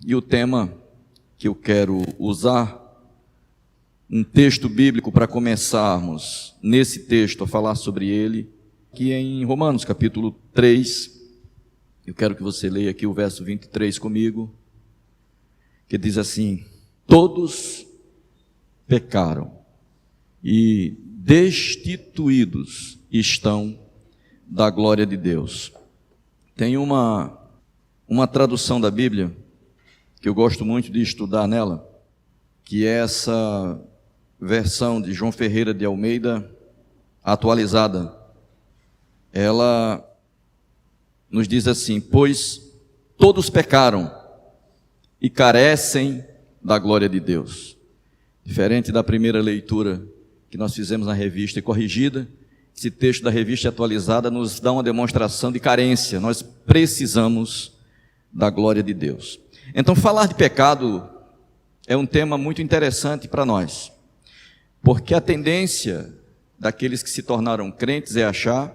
E o tema que eu quero usar, um texto bíblico para começarmos nesse texto a falar sobre ele, que é em Romanos capítulo 3. Eu quero que você leia aqui o verso 23 comigo, que diz assim: todos pecaram e destituídos estão da glória de Deus. Tem uma tradução da Bíblia que eu gosto muito de estudar nela, que é essa versão de João Ferreira de Almeida atualizada. Ela nos diz assim: pois todos pecaram e carecem da glória de Deus. Diferente da primeira leitura que nós fizemos na revista e corrigida, esse texto da revista atualizada nos dá uma demonstração de carência. Nós precisamos da glória de Deus. Então, falar de pecado é um tema muito interessante para nós, porque a tendência daqueles que se tornaram crentes é achar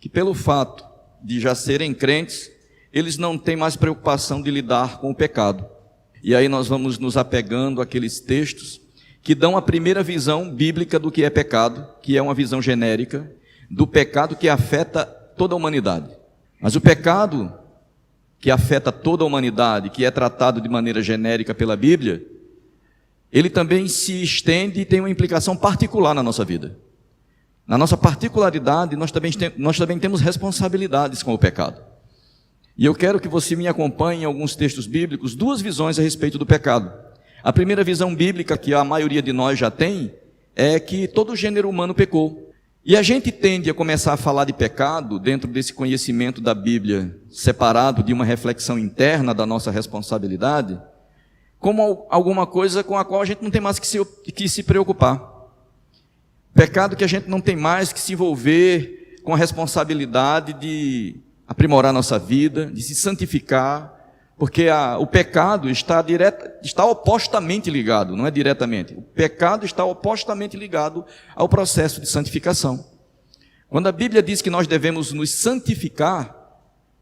que, pelo fato de já serem crentes, eles não têm mais preocupação de lidar com o pecado. E aí nós vamos nos apegando àqueles textos que dão a primeira visão bíblica do que é pecado, que é uma visão genérica do pecado que afeta toda a humanidade. Mas o pecado que afeta toda a humanidade, que é tratado de maneira genérica pela Bíblia, ele também se estende e tem uma implicação particular na nossa vida. Na nossa particularidade, nós também temos responsabilidades com o pecado. E eu quero que você me acompanhe em alguns textos bíblicos, duas visões a respeito do pecado. A primeira visão bíblica, que a maioria de nós já tem, é que todo o gênero humano pecou. E a gente tende a começar a falar de pecado dentro desse conhecimento da Bíblia, separado de uma reflexão interna da nossa responsabilidade, como alguma coisa com a qual a gente não tem mais que se preocupar. Pecado que a gente não tem mais que se envolver com a responsabilidade de aprimorar nossa vida, de se santificar, porque o pecado está opostamente ligado, não é diretamente. O pecado está opostamente ligado ao processo de santificação. Quando a Bíblia diz que nós devemos nos santificar,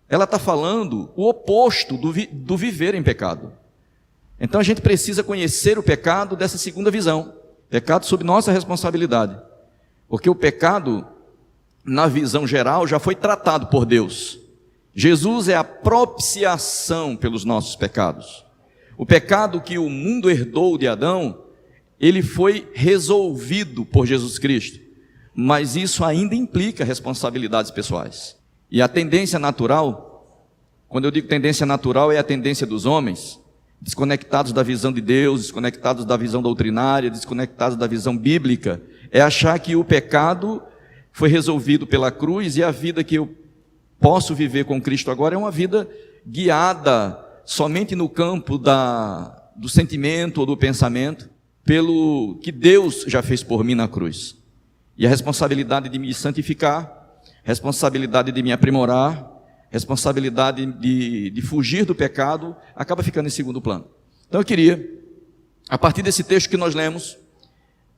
ela está falando o oposto do viver em pecado. Então a gente precisa conhecer o pecado dessa segunda visão, pecado sob nossa responsabilidade, porque o pecado, na visão geral, já foi tratado por Deus. Jesus é a propiciação pelos nossos pecados. O pecado que o mundo herdou de Adão, ele foi resolvido por Jesus Cristo, mas isso ainda implica responsabilidades pessoais. E a tendência natural, quando eu digo tendência natural, é a tendência dos homens, desconectados da visão de Deus, desconectados da visão doutrinária, desconectados da visão bíblica, é achar que o pecado foi resolvido pela cruz e a vida que eu posso viver com Cristo agora é uma vida guiada somente no campo do sentimento ou do pensamento, pelo que Deus já fez por mim na cruz. E a responsabilidade de me santificar, responsabilidade de me aprimorar, responsabilidade de fugir do pecado, acaba ficando em segundo plano. Então eu queria, a partir desse texto que nós lemos,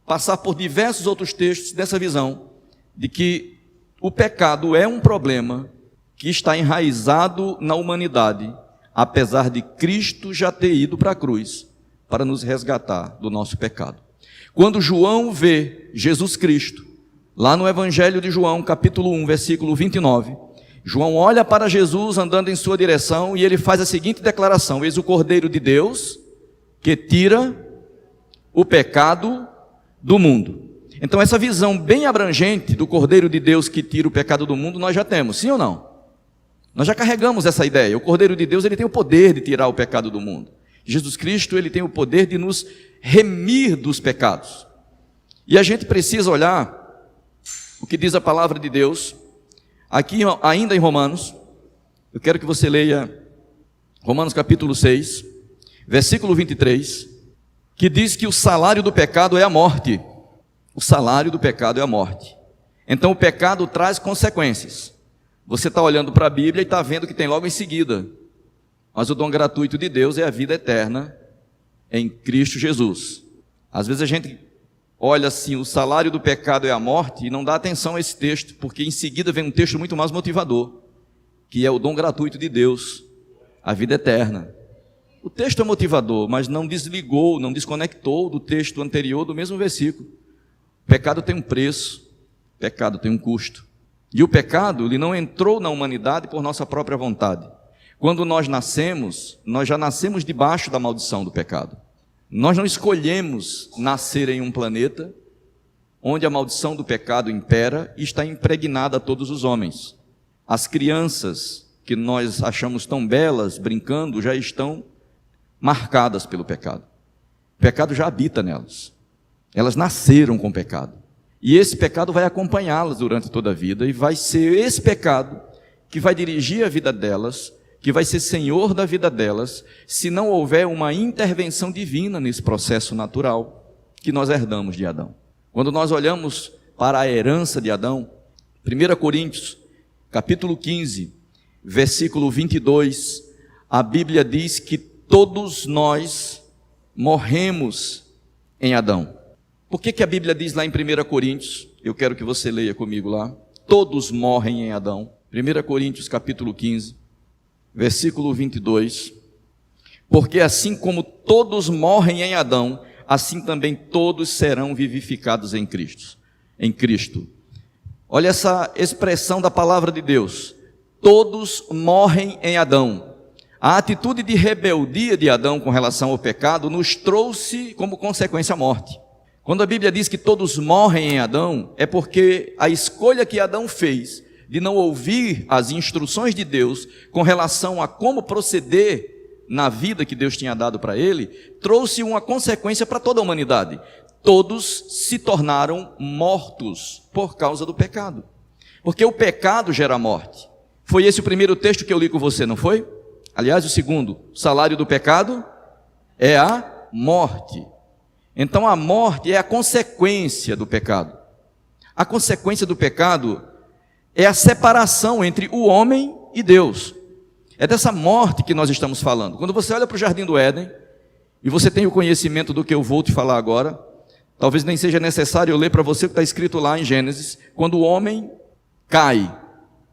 passar por diversos outros textos dessa visão, de que o pecado é um problema que está enraizado na humanidade, apesar de Cristo já ter ido para a cruz para nos resgatar do nosso pecado. Quando João vê Jesus Cristo, lá no Evangelho de João, capítulo 1, versículo 29, João olha para Jesus andando em sua direção e ele faz a seguinte declaração: eis o Cordeiro de Deus que tira o pecado do mundo. Então essa visão bem abrangente do Cordeiro de Deus que tira o pecado do mundo nós já temos, sim ou não? Nós já carregamos essa ideia. O Cordeiro de Deus, ele tem o poder de tirar o pecado do mundo. Jesus Cristo, ele tem o poder de nos remir dos pecados. E a gente precisa olhar o que diz a palavra de Deus, aqui ainda em Romanos. Eu quero que você leia Romanos capítulo 6, versículo 23, que diz que o salário do pecado é a morte. O salário do pecado é a morte. Então o pecado traz consequências. Você está olhando para a Bíblia e está vendo que tem logo em seguida: mas o dom gratuito de Deus é a vida eterna em Cristo Jesus. Às vezes a gente olha assim, o salário do pecado é a morte, e não dá atenção a esse texto, porque em seguida vem um texto muito mais motivador, que é o dom gratuito de Deus, a vida eterna. O texto é motivador, mas não desligou, não desconectou do texto anterior do mesmo versículo. O pecado tem um preço, o pecado tem um custo. E o pecado, ele não entrou na humanidade por nossa própria vontade. Quando nós nascemos, nós já nascemos debaixo da maldição do pecado. Nós não escolhemos nascer em um planeta onde a maldição do pecado impera e está impregnada a todos os homens. As crianças que nós achamos tão belas, brincando, já estão marcadas pelo pecado. O pecado já habita nelas. Elas nasceram com pecado. E esse pecado vai acompanhá-las durante toda a vida, e vai ser esse pecado que vai dirigir a vida delas, que vai ser senhor da vida delas, se não houver uma intervenção divina nesse processo natural que nós herdamos de Adão. Quando nós olhamos para a herança de Adão, 1 Coríntios, capítulo 15, versículo 22, a Bíblia diz que todos nós morremos em Adão. Por que a Bíblia diz lá em 1 Coríntios? Eu quero que você leia comigo lá. Todos morrem em Adão. 1 Coríntios, capítulo 15, versículo 22. Porque assim como todos morrem em Adão, assim também todos serão vivificados em Cristo. Em Cristo. Olha essa expressão da palavra de Deus. Todos morrem em Adão. A atitude de rebeldia de Adão com relação ao pecado nos trouxe como consequência a morte. Quando a Bíblia diz que todos morrem em Adão, é porque a escolha que Adão fez de não ouvir as instruções de Deus com relação a como proceder na vida que Deus tinha dado para ele, trouxe uma consequência para toda a humanidade. Todos se tornaram mortos por causa do pecado. Porque o pecado gera morte. Foi esse o primeiro texto que eu li com você, não foi? Aliás, o segundo, o salário do pecado é a morte. Então a morte é a consequência do pecado. A consequência do pecado é a separação entre o homem e Deus. É dessa morte que nós estamos falando. Quando você olha para o Jardim do Éden, e você tem o conhecimento do que eu vou te falar agora, talvez nem seja necessário eu ler para você o que está escrito lá em Gênesis. Quando o homem cai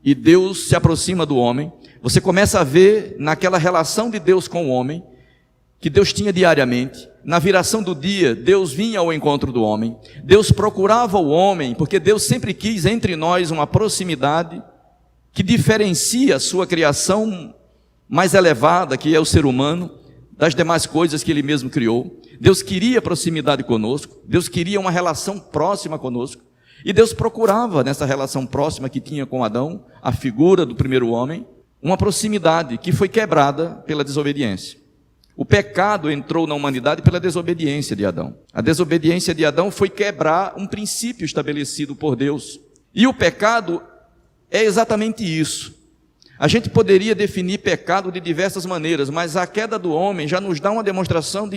e Deus se aproxima do homem, você começa a ver naquela relação de Deus com o homem, que Deus tinha diariamente. Na viração do dia, Deus vinha ao encontro do homem. Deus procurava o homem, porque Deus sempre quis entre nós uma proximidade que diferencia a sua criação mais elevada, que é o ser humano, das demais coisas que Ele mesmo criou. Deus queria proximidade conosco, Deus queria uma relação próxima conosco, e Deus procurava nessa relação próxima que tinha com Adão, a figura do primeiro homem, uma proximidade que foi quebrada pela desobediência. O pecado entrou na humanidade pela desobediência de Adão. A desobediência de Adão foi quebrar um princípio estabelecido por Deus. E o pecado é exatamente isso. A gente poderia definir pecado de diversas maneiras, mas a queda do homem já nos dá uma demonstração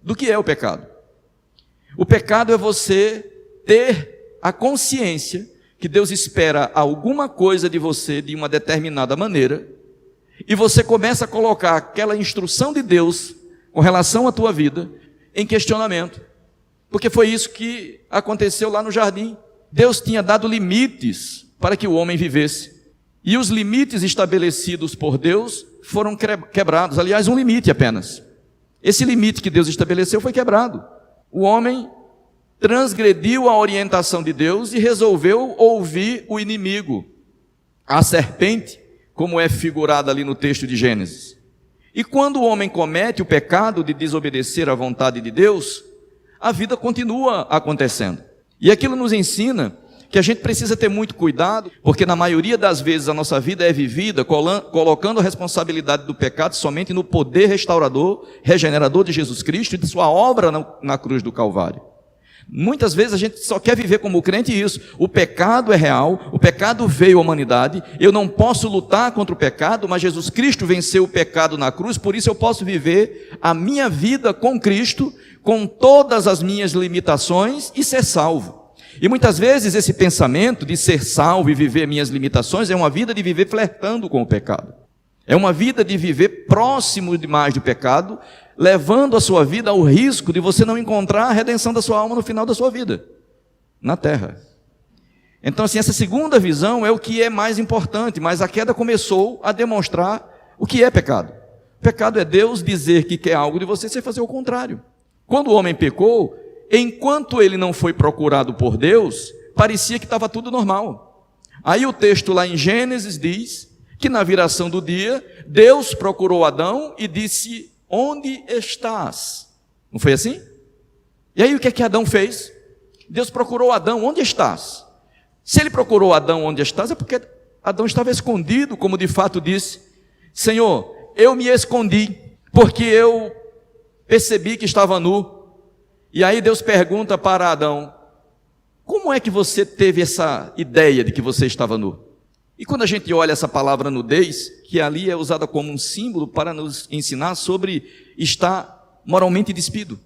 do que é o pecado. O pecado é você ter a consciência que Deus espera alguma coisa de você de uma determinada maneira, e você começa a colocar aquela instrução de Deus com relação à tua vida em questionamento. Porque foi isso que aconteceu lá no jardim. Deus tinha dado limites para que o homem vivesse. E os limites estabelecidos por Deus foram quebrados. Aliás, um limite apenas. Esse limite que Deus estabeleceu foi quebrado. O homem transgrediu a orientação de Deus e resolveu ouvir o inimigo, a serpente, como é figurada ali no texto de Gênesis. E quando o homem comete o pecado de desobedecer à vontade de Deus, a vida continua acontecendo. E aquilo nos ensina que a gente precisa ter muito cuidado, porque na maioria das vezes a nossa vida é vivida colocando a responsabilidade do pecado somente no poder restaurador, regenerador de Jesus Cristo e de sua obra na cruz do Calvário. Muitas vezes a gente só quer viver como crente isso. O pecado é real, o pecado veio à humanidade, eu não posso lutar contra o pecado, mas Jesus Cristo venceu o pecado na cruz, por isso eu posso viver a minha vida com Cristo, com todas as minhas limitações e ser salvo. E muitas vezes esse pensamento de ser salvo e viver minhas limitações é uma vida de viver flertando com o pecado. É uma vida de viver próximo demais do pecado, levando a sua vida ao risco de você não encontrar a redenção da sua alma no final da sua vida, na terra. Então, assim, essa segunda visão é o que é mais importante, mas a queda começou a demonstrar o que é pecado. Pecado é Deus dizer que quer algo de você sem fazer o contrário. Quando o homem pecou, enquanto ele não foi procurado por Deus, parecia que estava tudo normal. Aí o texto lá em Gênesis diz que na viração do dia, Deus procurou Adão e disse: onde estás? Não foi assim? E aí o que é que Adão fez? Deus procurou Adão: onde estás? Se ele procurou Adão onde estás, é porque Adão estava escondido, como de fato disse: Senhor, eu me escondi, porque eu percebi que estava nu. E aí Deus pergunta para Adão: como é que você teve essa ideia de que você estava nu? E quando a gente olha essa palavra nudez, que ali é usada como um símbolo para nos ensinar sobre estar moralmente despido,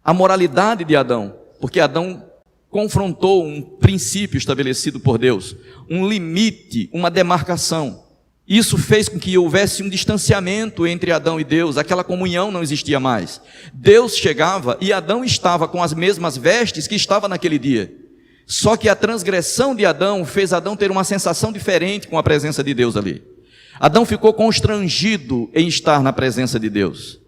a moralidade de Adão, porque Adão confrontou um princípio estabelecido por Deus, um limite, uma demarcação. Isso fez com que houvesse um distanciamento entre Adão e Deus, aquela comunhão não existia mais. Deus chegava e Adão estava com as mesmas vestes que estava naquele dia. Só que a transgressão de Adão fez Adão ter uma sensação diferente com a presença de Deus ali. Adão ficou constrangido em estar na presença de Deus.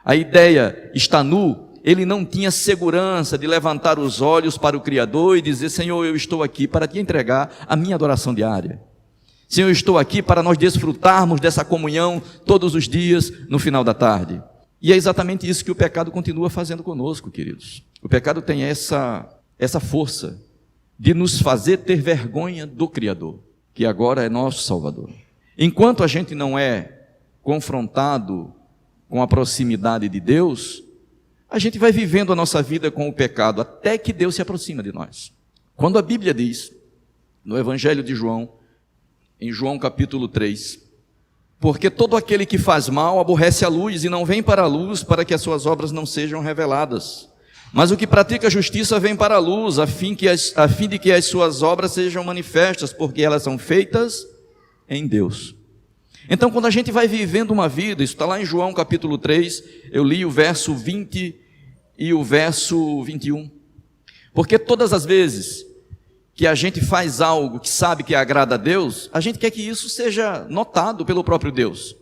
A ideia, está nu, ele não tinha segurança de levantar os olhos para o Criador e dizer: Senhor, eu estou aqui para te entregar a minha adoração diária. Senhor, eu estou aqui para nós desfrutarmos dessa comunhão todos os dias no final da tarde. E é exatamente isso que o pecado continua fazendo conosco, queridos. O pecado tem essa força de nos fazer ter vergonha do Criador, que agora é nosso Salvador. Enquanto a gente não é confrontado com a proximidade de Deus, a gente vai vivendo a nossa vida com o pecado, até que Deus se aproxima de nós. Quando a Bíblia diz, no Evangelho de João, em João capítulo 3, porque todo aquele que faz mal aborrece a luz e não vem para a luz para que as suas obras não sejam reveladas. Mas o que pratica a justiça vem para a luz, a fim de que as suas obras sejam manifestas, porque elas são feitas em Deus. Então, quando a gente vai vivendo uma vida, isso está lá em João capítulo 3, eu li o verso 20 e o verso 21. Porque todas as vezes que a gente faz algo que sabe que agrada a Deus, a gente quer que isso seja notado pelo próprio Deus.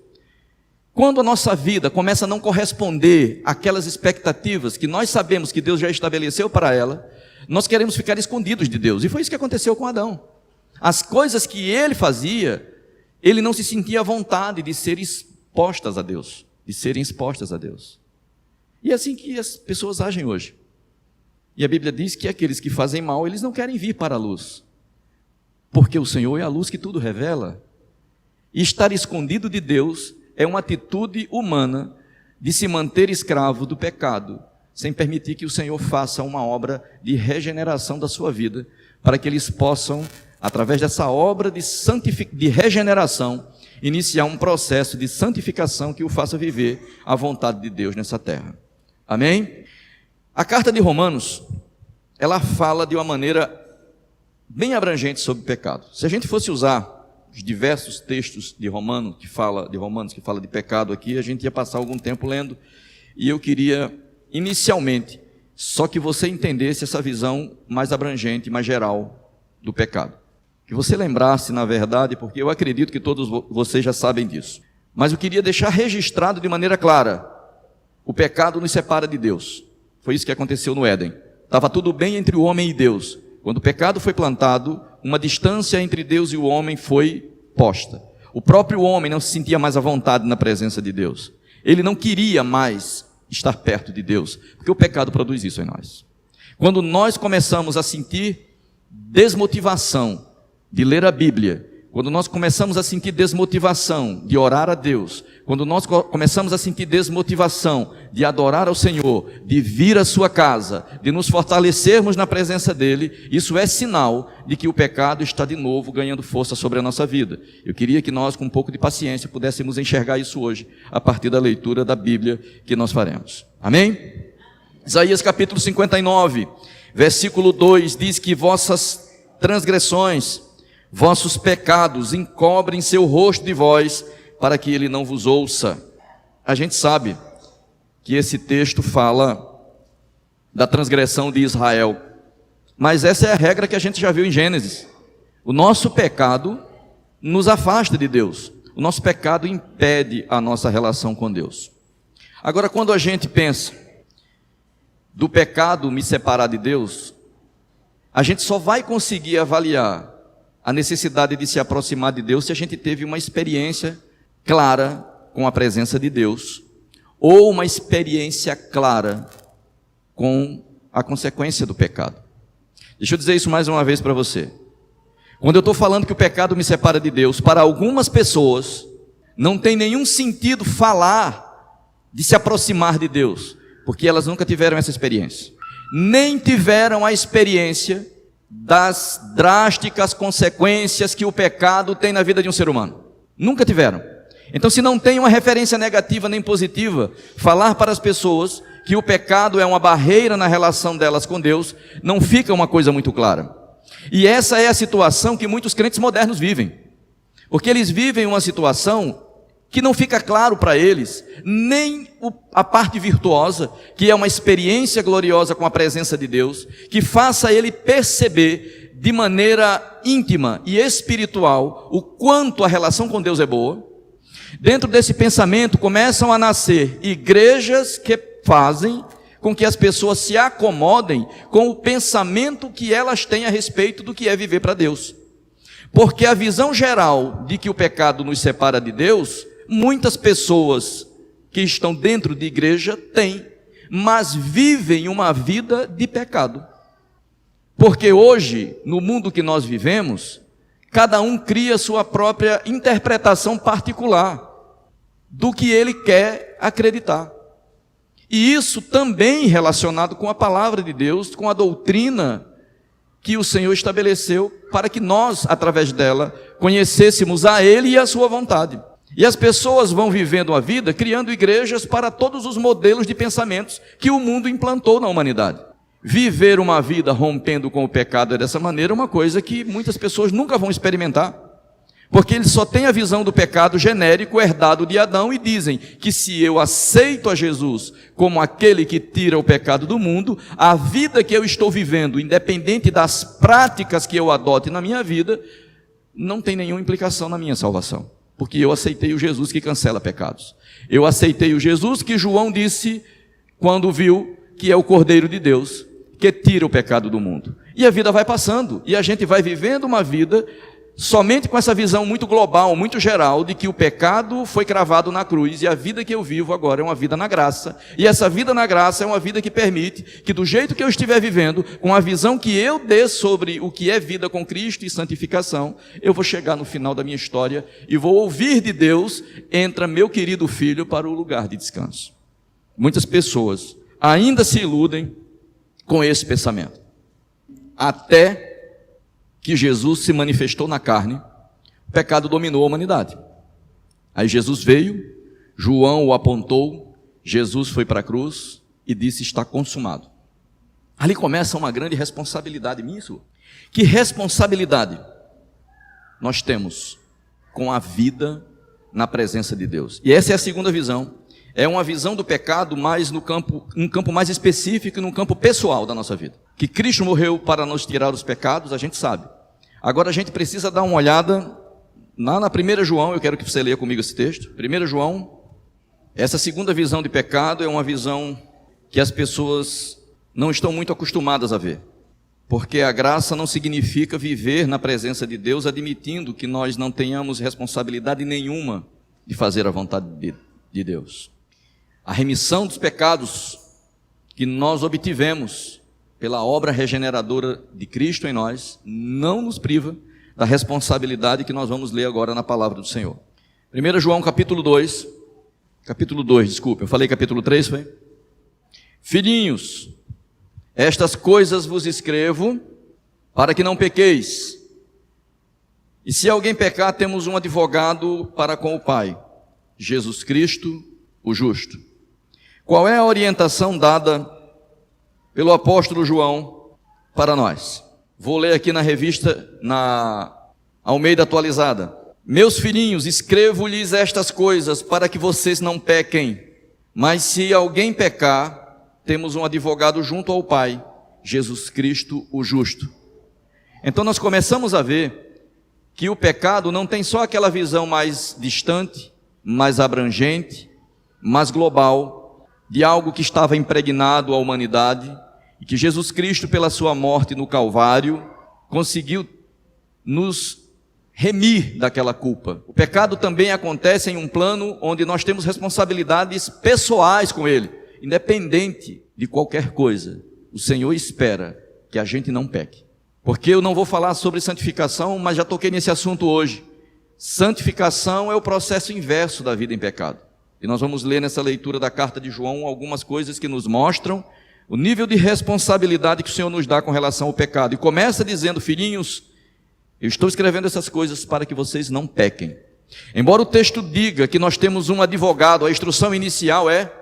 Quando a nossa vida começa a não corresponder àquelas expectativas que nós sabemos que Deus já estabeleceu para ela, nós queremos ficar escondidos de Deus. E foi isso que aconteceu com Adão. As coisas que ele fazia, ele não se sentia à vontade de ser expostas a Deus, de serem expostas a Deus. E é assim que as pessoas agem hoje. E a Bíblia diz que aqueles que fazem mal, eles não querem vir para a luz, porque o Senhor é a luz que tudo revela. E estar escondido de Deus é uma atitude humana de se manter escravo do pecado, sem permitir que o Senhor faça uma obra de regeneração da sua vida, para que eles possam, através dessa obra de regeneração, iniciar um processo de santificação que o faça viver a vontade de Deus nessa terra. Amém? A carta de Romanos, ela fala de uma maneira bem abrangente sobre o pecado. Se a gente fosse usar os diversos textos de Romanos que fala de pecado aqui, a gente ia passar algum tempo lendo, e eu queria inicialmente só que você entendesse essa visão mais abrangente, mais geral do pecado, que você lembrasse, na verdade, porque eu acredito que todos vocês já sabem disso, mas eu queria deixar registrado de maneira clara: o pecado nos separa de Deus. Foi isso que aconteceu no Éden. Estava tudo bem entre o homem e Deus. Quando o pecado foi plantado, uma distância entre Deus e o homem foi posta. O próprio homem não se sentia mais à vontade na presença de Deus. Ele não queria mais estar perto de Deus, porque o pecado produz isso em nós. Quando nós começamos a sentir desmotivação de ler a Bíblia, quando nós começamos a sentir desmotivação de orar a Deus, quando nós começamos a sentir desmotivação de adorar ao Senhor, de vir à sua casa, de nos fortalecermos na presença dEle, isso é sinal de que o pecado está de novo ganhando força sobre a nossa vida. Eu queria que nós, com um pouco de paciência, pudéssemos enxergar isso hoje, a partir da leitura da Bíblia que nós faremos. Amém? Isaías capítulo 59, versículo 2, diz que vossas transgressões, vossos pecados encobrem seu rosto de vós, para que ele não vos ouça. A gente sabe que esse texto fala da transgressão de Israel, mas essa é a regra que a gente já viu em Gênesis. O nosso pecado nos afasta de Deus. O nosso pecado impede a nossa relação com Deus. Agora, quando a gente pensa do pecado me separar de Deus, a gente só vai conseguir avaliar a necessidade de se aproximar de Deus se a gente teve uma experiência clara com a presença de Deus, ou uma experiência clara com a consequência do pecado. Deixa eu dizer isso mais uma vez para você. Quando eu estou falando que o pecado me separa de Deus, para algumas pessoas, não tem nenhum sentido falar de se aproximar de Deus, porque elas nunca tiveram essa experiência. Nem tiveram a experiência das drásticas consequências que o pecado tem na vida de um ser humano. Nunca tiveram. Então, se não tem uma referência negativa nem positiva, falar para as pessoas que o pecado é uma barreira na relação delas com Deus, não fica uma coisa muito clara. E essa é a situação que muitos crentes modernos vivem. Porque eles vivem uma situação que não fica claro para eles, nem a parte virtuosa, que é uma experiência gloriosa com a presença de Deus, que faça ele perceber de maneira íntima e espiritual o quanto a relação com Deus é boa. Dentro desse pensamento começam a nascer igrejas que fazem com que as pessoas se acomodem com o pensamento que elas têm a respeito do que é viver para Deus. Porque a visão geral de que o pecado nos separa de Deus, muitas pessoas que estão dentro de igreja têm, mas vivem uma vida de pecado. Porque hoje, no mundo que nós vivemos, cada um cria sua própria interpretação particular do que ele quer acreditar. E isso também relacionado com a palavra de Deus, com a doutrina que o Senhor estabeleceu para que nós, através dela, conhecêssemos a Ele e a sua vontade. E as pessoas vão vivendo a vida criando igrejas para todos os modelos de pensamentos que o mundo implantou na humanidade. Viver uma vida rompendo com o pecado é dessa maneira uma coisa que muitas pessoas nunca vão experimentar. Porque eles só têm a visão do pecado genérico herdado de Adão e dizem que se eu aceito a Jesus como aquele que tira o pecado do mundo, a vida que eu estou vivendo, independente das práticas que eu adote na minha vida, não tem nenhuma implicação na minha salvação. Porque eu aceitei o Jesus que cancela pecados. Eu aceitei o Jesus que João disse quando viu que é o Cordeiro de Deus que tira o pecado do mundo. E a vida vai passando e a gente vai vivendo uma vida somente com essa visão muito global, muito geral, de que o pecado foi cravado na cruz e a vida que eu vivo agora é uma vida na graça. E essa vida na graça é uma vida que permite que do jeito que eu estiver vivendo, com a visão que eu dê sobre o que é vida com Cristo e santificação, eu vou chegar no final da minha história e vou ouvir de Deus: entra meu querido filho para o lugar de descanso. Muitas pessoas ainda se iludem com esse pensamento. Até que Jesus se manifestou na carne, o pecado dominou a humanidade. Aí Jesus veio, João o apontou, Jesus foi para a cruz e disse: está consumado. Ali começa uma grande responsabilidade minha. Que responsabilidade nós temos com a vida na presença de Deus? E essa é a segunda visão. É uma visão do pecado mais num campo mais específico e num campo pessoal da nossa vida. Que Cristo morreu para nos tirar os pecados, a gente sabe. Agora a gente precisa dar uma olhada na 1 João, eu quero que você leia comigo esse texto. 1 João, essa segunda visão de pecado é uma visão que as pessoas não estão muito acostumadas a ver. Porque a graça não significa viver na presença de Deus admitindo que nós não tenhamos responsabilidade nenhuma de fazer a vontade de Deus. A remissão dos pecados que nós obtivemos pela obra regeneradora de Cristo em nós, não nos priva da responsabilidade que nós vamos ler agora na palavra do Senhor. 1 João capítulo 2, desculpa, eu falei capítulo 3, foi? Filhinhos, estas coisas vos escrevo para que não pequeis. E se alguém pecar, temos um advogado para com o Pai, Jesus Cristo, o justo. Qual é a orientação dada pelo apóstolo João para nós? Vou ler aqui na revista, na Almeida Atualizada. Meus filhinhos, escrevo-lhes estas coisas para que vocês não pequem. Mas se alguém pecar, temos um advogado junto ao Pai, Jesus Cristo, o justo. Então nós começamos a ver que o pecado não tem só aquela visão mais distante, mais abrangente, mais global, de algo que estava impregnado à humanidade, e que Jesus Cristo, pela sua morte no Calvário, conseguiu nos remir daquela culpa. O pecado também acontece em um plano onde nós temos responsabilidades pessoais com ele, independente de qualquer coisa. O Senhor espera que a gente não peque. Porque eu não vou falar sobre santificação, mas já toquei nesse assunto hoje. Santificação é o processo inverso da vida em pecado. E nós vamos ler nessa leitura da carta de João algumas coisas que nos mostram o nível de responsabilidade que o Senhor nos dá com relação ao pecado. E começa dizendo: filhinhos, eu estou escrevendo essas coisas para que vocês não pequem. Embora o texto diga que nós temos um advogado, a instrução inicial é: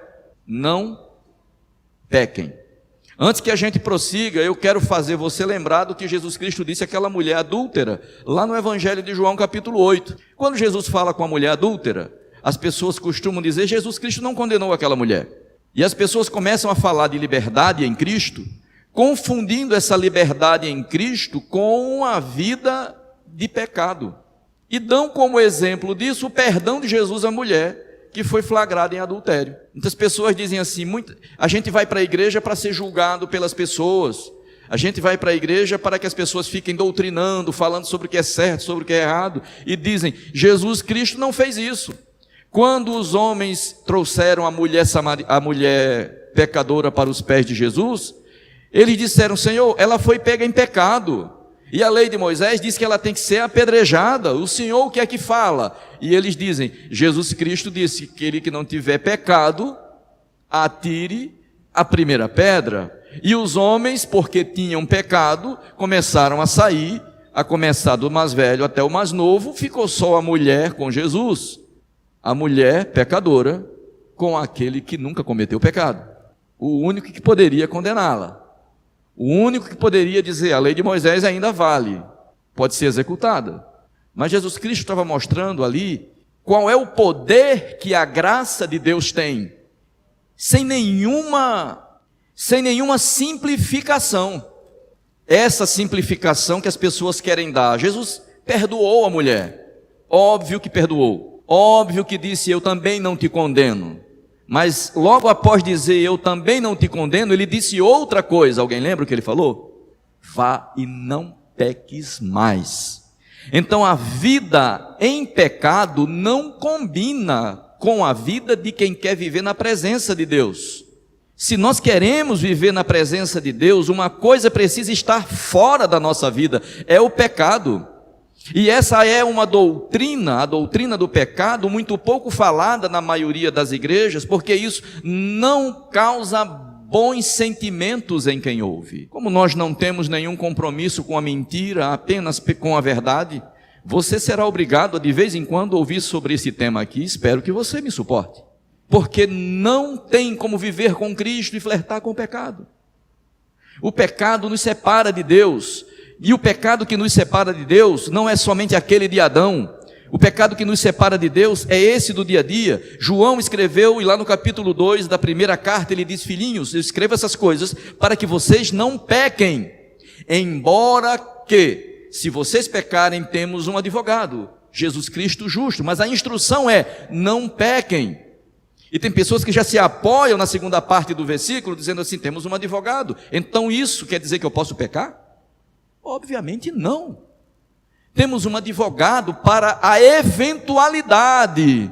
não pequem. Antes que a gente prossiga, eu quero fazer você lembrar do que Jesus Cristo disse àquela mulher adúltera, lá no Evangelho de João capítulo 8. Quando Jesus fala com a mulher adúltera, as pessoas costumam dizer: Jesus Cristo não condenou aquela mulher. E as pessoas começam a falar de liberdade em Cristo, confundindo essa liberdade em Cristo com a vida de pecado. E dão como exemplo disso o perdão de Jesus à mulher que foi flagrada em adultério. Muitas pessoas dizem assim: a gente vai para a igreja para ser julgado pelas pessoas, a gente vai para a igreja para que as pessoas fiquem doutrinando, falando sobre o que é certo, sobre o que é errado, e dizem: Jesus Cristo não fez isso. Quando os homens trouxeram a mulher pecadora para os pés de Jesus, eles disseram: Senhor, ela foi pega em pecado, e a lei de Moisés diz que ela tem que ser apedrejada. O Senhor o que é que fala? E eles dizem: Jesus Cristo disse que aquele que não tiver pecado, atire a primeira pedra. E os homens, porque tinham pecado, começaram a sair, a começar do mais velho até o mais novo. Ficou só a mulher com Jesus, a mulher pecadora com aquele que nunca cometeu pecado, o único que poderia condená-la. O único que poderia dizer: a lei de Moisés ainda vale, pode ser executada. Mas Jesus Cristo estava mostrando ali qual é o poder que a graça de Deus tem, sem nenhuma simplificação. Essa simplificação que as pessoas querem dar. Jesus perdoou a mulher, óbvio que perdoou, óbvio que disse: eu também não te condeno. Mas logo após dizer eu também não te condeno, ele disse outra coisa. Alguém lembra o que ele falou? Vá e não peques mais. Então a vida em pecado não combina com a vida de quem quer viver na presença de Deus. Se nós queremos viver na presença de Deus, uma coisa precisa estar fora da nossa vida, é o pecado. E essa é uma doutrina, a doutrina do pecado, muito pouco falada na maioria das igrejas, porque isso não causa bons sentimentos em quem ouve. Como nós não temos nenhum compromisso com a mentira, apenas com a verdade, você será obrigado a de vez em quando ouvir sobre esse tema aqui. Espero que você me suporte, porque não tem como viver com Cristo e flertar com o pecado. O pecado nos separa de Deus. E o pecado que nos separa de Deus não é somente aquele de Adão. O pecado que nos separa de Deus é esse do dia a dia. João escreveu, e lá no capítulo 2 da primeira carta ele diz: filhinhos, eu escrevo essas coisas para que vocês não pequem, embora que, se vocês pecarem, temos um advogado, Jesus Cristo justo. Mas a instrução é: não pequem. E tem pessoas que já se apoiam na segunda parte do versículo, dizendo assim: temos um advogado, então isso quer dizer que eu posso pecar? Obviamente não. Temos um advogado para a eventualidade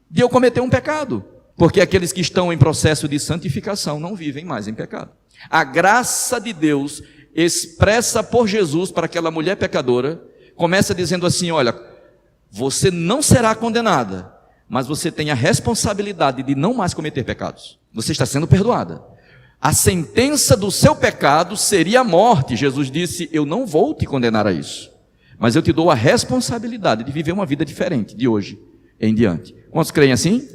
de eu cometer um pecado, porque aqueles que estão em processo de santificação não vivem mais em pecado. A graça de Deus expressa por Jesus para aquela mulher pecadora começa dizendo assim: olha, você não será condenada, mas você tem a responsabilidade de não mais cometer pecados. Você está sendo perdoada. A sentença do seu pecado seria a morte. Jesus disse: eu não vou te condenar a isso, mas eu te dou a responsabilidade de viver uma vida diferente de hoje em diante. Quantos creem assim?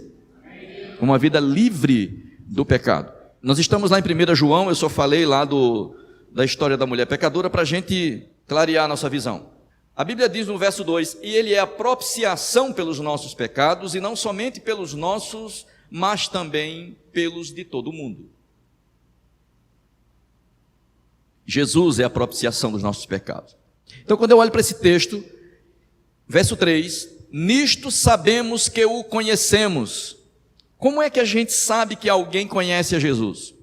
Uma vida livre do pecado. Nós estamos lá em 1 João, eu só falei lá da história da mulher pecadora para a gente clarear a nossa visão. A Bíblia diz no verso 2: e ele é a propiciação pelos nossos pecados, e não somente pelos nossos, mas também pelos de todo mundo. Jesus é a propiciação dos nossos pecados. Então, quando eu olho para esse texto, Verso 3: nisto sabemos que o conhecemos. Como é que a gente sabe que alguém conhece a Jesus?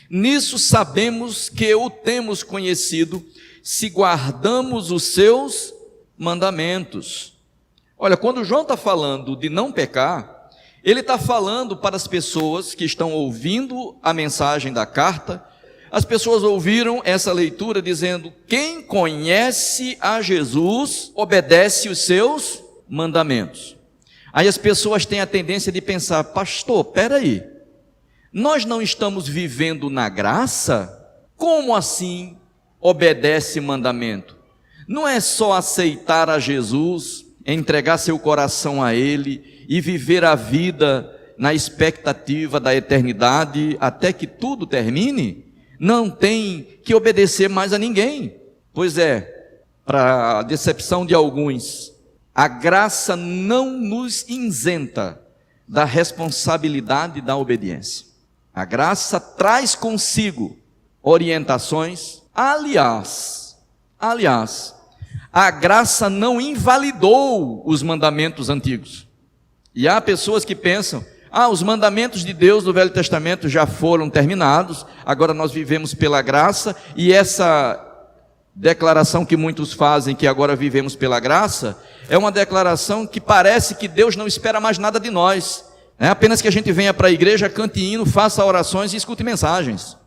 Nisso sabemos que o temos conhecido, se guardamos os seus mandamentos. Olha, quando João está falando de não pecar, ele está falando para as pessoas que estão ouvindo a mensagem da carta. As pessoas ouviram essa leitura dizendo: quem conhece a Jesus obedece os seus mandamentos. Aí as pessoas têm a tendência de pensar: pastor, peraí, nós não estamos vivendo na graça? Como assim obedece mandamento? Não é só aceitar a Jesus, entregar seu coração a Ele e viver a vida na expectativa da eternidade até que tudo termine? Não tem que obedecer mais a ninguém. Pois é, para a decepção de alguns, a graça não nos isenta da responsabilidade da obediência. A graça traz consigo orientações. Aliás, a graça não invalidou os mandamentos antigos. E há pessoas que pensam: os mandamentos de Deus do Velho Testamento já foram terminados, agora nós vivemos pela graça, e essa declaração que muitos fazem, que agora vivemos pela graça, é uma declaração que parece que Deus não espera mais nada de nós. É apenas que a gente venha para a igreja, cante hino, faça orações e escute mensagens.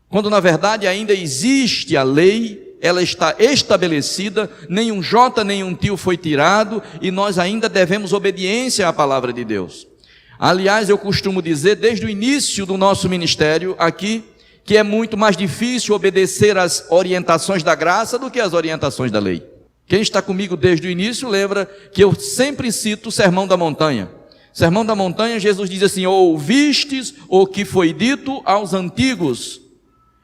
Quando na verdade ainda existe a lei, ela está estabelecida, nenhum jota, nenhum tio foi tirado, e nós ainda devemos obediência à palavra de Deus. Aliás, eu costumo dizer, desde o início do nosso ministério aqui, que é muito mais difícil obedecer às orientações da graça do que às orientações da lei. Quem está comigo desde o início lembra que eu sempre cito o Sermão da Montanha. Sermão da Montanha, Jesus diz assim: ouvistes o que foi dito aos antigos.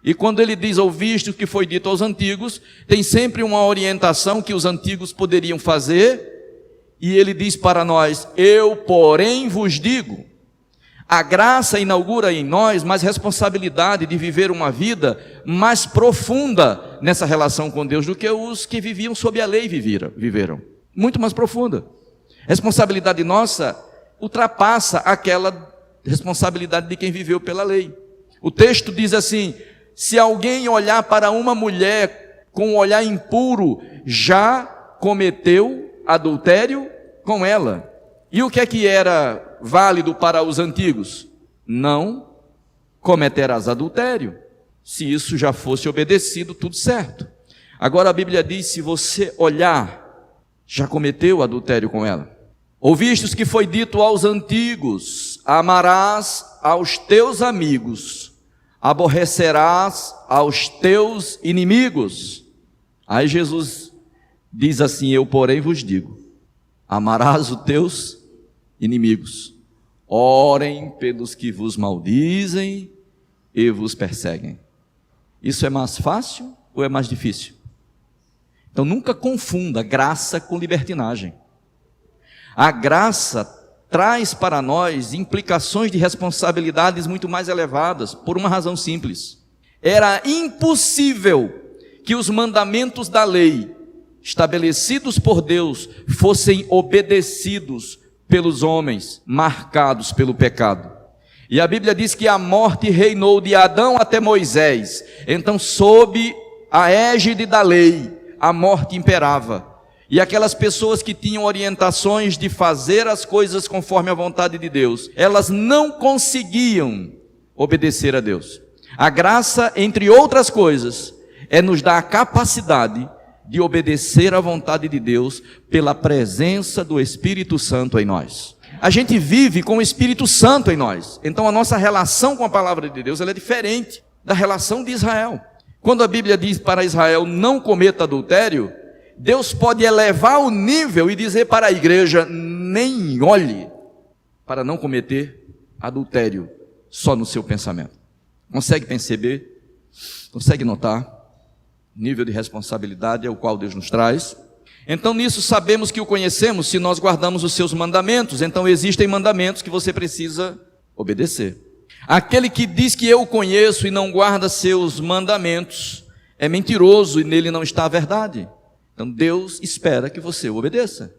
E quando ele diz ouvistes o que foi dito aos antigos, tem sempre uma orientação que os antigos poderiam fazer, e ele diz para nós: eu, porém, vos digo. A graça inaugura em nós mais responsabilidade de viver uma vida mais profunda nessa relação com Deus do que os que viviam sob a lei viveram. Muito mais profunda. Responsabilidade nossa ultrapassa aquela responsabilidade de quem viveu pela lei. O texto diz assim: se alguém olhar para uma mulher com um olhar impuro, já cometeu adultério com ela. E o que era válido para os antigos? Não cometerás adultério. Se isso já fosse obedecido, tudo certo. Agora a Bíblia diz: se você olhar, já cometeu adultério com ela. Ouvistes que foi dito aos antigos: amarás aos teus amigos, aborrecerás aos teus inimigos. Aí Jesus diz assim: eu, porém, vos digo: amarás os teus inimigos, orem pelos que vos maldizem e vos perseguem. Isso é mais fácil ou é mais difícil? Então nunca confunda graça com libertinagem. A graça traz para nós implicações de responsabilidades muito mais elevadas, por uma razão simples: era impossível que os mandamentos da lei estabelecidos por Deus fossem obedecidos pelos homens marcados pelo pecado. E a Bíblia diz que a morte reinou de Adão até Moisés. Então, sob a égide da lei, a morte imperava. E aquelas pessoas que tinham orientações de fazer as coisas conforme a vontade de Deus, elas não conseguiam obedecer a Deus. A graça, entre outras coisas, é nos dar a capacidade de obedecer à vontade de Deus pela presença do Espírito Santo em nós. A gente vive com o Espírito Santo em nós. Então a nossa relação com a palavra de Deus ela é diferente da relação de Israel. Quando a Bíblia diz para Israel: não cometa adultério, Deus pode elevar o nível e dizer para a igreja: nem olhe para não cometer adultério só no seu pensamento. Consegue perceber? Consegue notar o nível de responsabilidade ao qual Deus nos traz? Então nisso sabemos que o conhecemos se nós guardamos os seus mandamentos. Então existem mandamentos que você precisa obedecer. Aquele que diz que eu o conheço e não guarda seus mandamentos é mentiroso e nele não está a verdade. Então Deus espera que você o obedeça.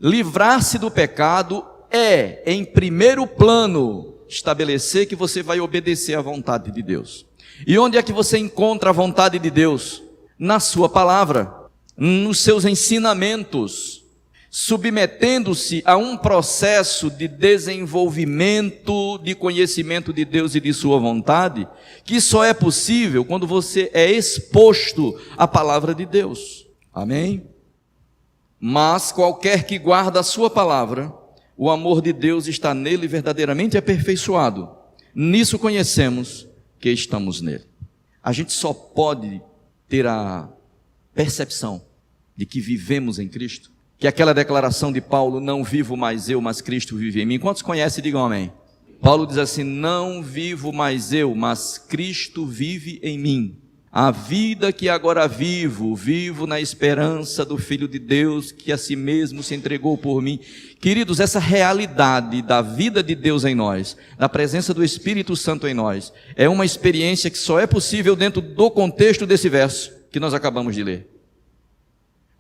Livrar-se do pecado é, em primeiro plano, estabelecer que você vai obedecer à vontade de Deus. E onde é que você encontra a vontade de Deus? Na sua palavra, nos seus ensinamentos, submetendo-se a um processo de desenvolvimento, de conhecimento de Deus e de sua vontade, que só é possível quando você é exposto à palavra de Deus. Amém? Mas qualquer que guarda a sua palavra, o amor de Deus está nele verdadeiramente aperfeiçoado. Nisso conhecemos que estamos nele. A gente só pode ter a percepção de que vivemos em Cristo, que aquela declaração de Paulo, não vivo mais eu, mas Cristo vive em mim. Quantos conhecem, digam amém. Paulo diz assim, não vivo mais eu, mas Cristo vive em mim. A vida que agora vivo, vivo na esperança do Filho de Deus, que a si mesmo se entregou por mim. Queridos, essa realidade da vida de Deus em nós, da presença do Espírito Santo em nós, é uma experiência que só é possível dentro do contexto desse verso que nós acabamos de ler.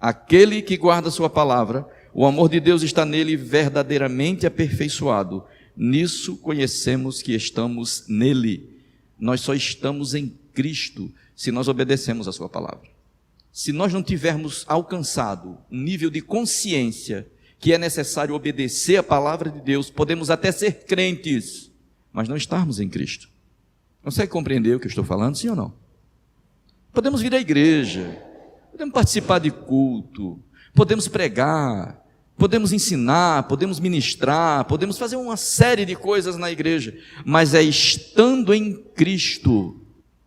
Aquele que guarda sua palavra, o amor de Deus está nele verdadeiramente aperfeiçoado. Nisso conhecemos que estamos nele. Nós só estamos em Cristo se nós obedecemos a sua palavra. Se nós não tivermos alcançado um nível de consciência que é necessário obedecer a palavra de Deus, podemos até ser crentes, mas não estarmos em Cristo. Consegue compreender o que eu estou falando, sim ou não? Podemos vir à igreja, podemos participar de culto, podemos pregar, podemos ensinar, podemos ministrar, podemos fazer uma série de coisas na igreja, mas é estando em Cristo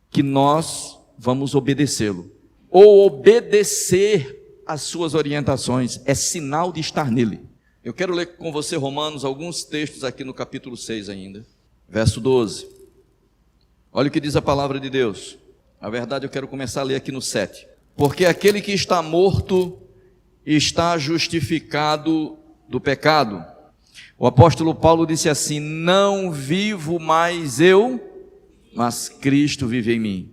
que nós vamos obedecê-lo, ou obedecer às suas orientações, é sinal de estar nele. Eu quero ler com você Romanos, alguns textos aqui no capítulo 6 ainda, verso 12, olha o que diz a palavra de Deus. Na verdade eu quero começar a ler aqui no 7, porque aquele que está morto está justificado do pecado. O apóstolo Paulo disse assim, não vivo mais eu, mas Cristo vive em mim.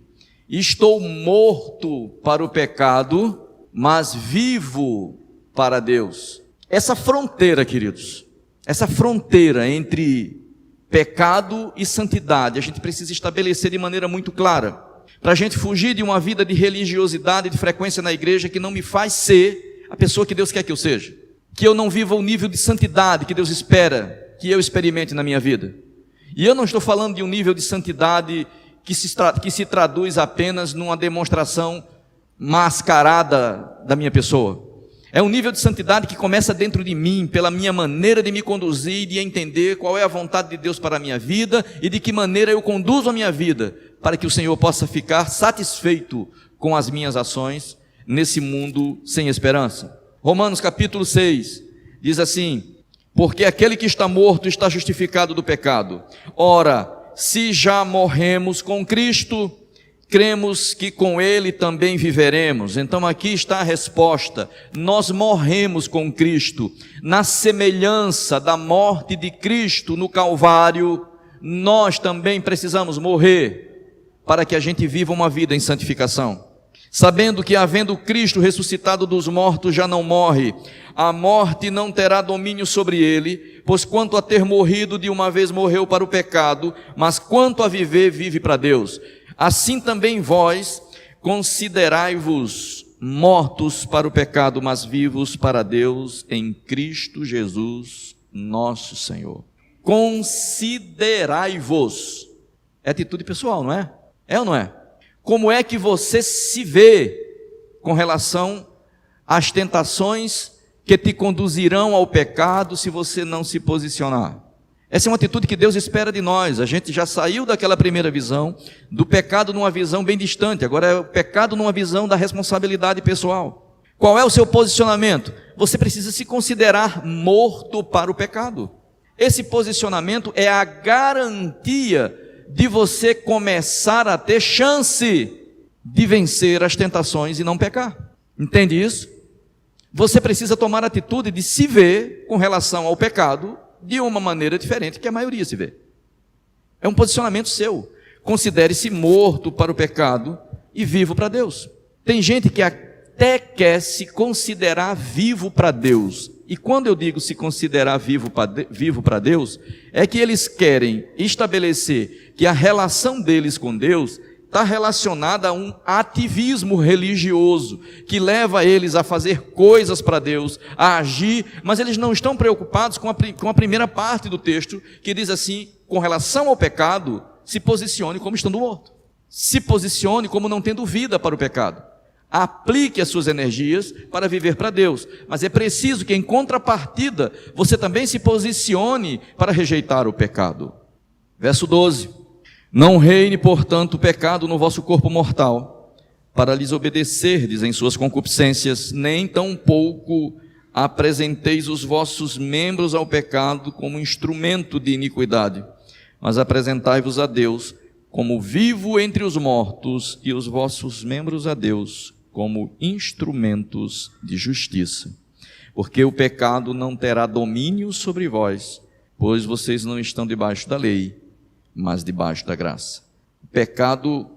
Estou morto para o pecado, mas vivo para Deus. Essa fronteira, queridos, essa fronteira entre pecado e santidade, a gente precisa estabelecer de maneira muito clara, para a gente fugir de uma vida de religiosidade, de frequência na igreja, que não me faz ser a pessoa que Deus quer que eu seja, que eu não viva o nível de santidade que Deus espera que eu experimente na minha vida. E eu não estou falando de um nível de santidade que se traduz apenas numa demonstração mascarada da minha pessoa. É um nível de santidade que começa dentro de mim, pela minha maneira de me conduzir, de entender qual é a vontade de Deus para a minha vida e de que maneira eu conduzo a minha vida, para que o Senhor possa ficar satisfeito com as minhas ações nesse mundo sem esperança. Romanos capítulo 6 diz assim, porque aquele que está morto está justificado do pecado. Ora, se já morremos com Cristo, cremos que com Ele também viveremos. Então aqui está a resposta, nós morremos com Cristo, na semelhança da morte de Cristo no Calvário, nós também precisamos morrer, para que a gente viva uma vida em santificação. Sabendo que havendo Cristo ressuscitado dos mortos já não morre, a morte não terá domínio sobre ele, pois quanto a ter morrido de uma vez morreu para o pecado, mas quanto a viver, vive para Deus. Assim também vós considerai-vos mortos para o pecado, mas vivos para Deus em Cristo Jesus, nosso Senhor. Considerai-vos. É atitude pessoal, não é? É ou não é? Como é que você se vê com relação às tentações que te conduzirão ao pecado se você não se posicionar? Essa é uma atitude que Deus espera de nós. A gente já saiu daquela primeira visão, do pecado numa visão bem distante, agora é o pecado numa visão da responsabilidade pessoal. Qual é o seu posicionamento? Você precisa se considerar morto para o pecado. Esse posicionamento é a garantia de você começar a ter chance de vencer as tentações e não pecar. Entende isso? Você precisa tomar a atitude de se ver com relação ao pecado de uma maneira diferente que a maioria se vê. É um posicionamento seu. Considere-se morto para o pecado e vivo para Deus. Tem gente que até quer se considerar vivo para Deus. e quando eu digo se considerar vivo para Deus, é que eles querem estabelecer que a relação deles com Deus está relacionada a um ativismo religioso, que leva eles a fazer coisas para Deus, a agir, mas eles não estão preocupados com a primeira parte do texto, que diz assim: com relação ao pecado, se posicione como estando morto. Se posicione como não tendo vida para o pecado. Aplique as suas energias para viver para Deus. Mas é preciso que, em contrapartida, você também se posicione para rejeitar o pecado. Verso 12. Não reine, portanto, o pecado no vosso corpo mortal, para lhes obedecerdes em suas concupiscências, nem tampouco apresenteis os vossos membros ao pecado como instrumento de iniquidade, mas apresentai-vos a Deus como vivo entre os mortos, e os vossos membros a Deus como instrumentos de justiça. Porque o pecado não terá domínio sobre vós, pois vocês não estão debaixo da lei, mas debaixo da graça. O pecado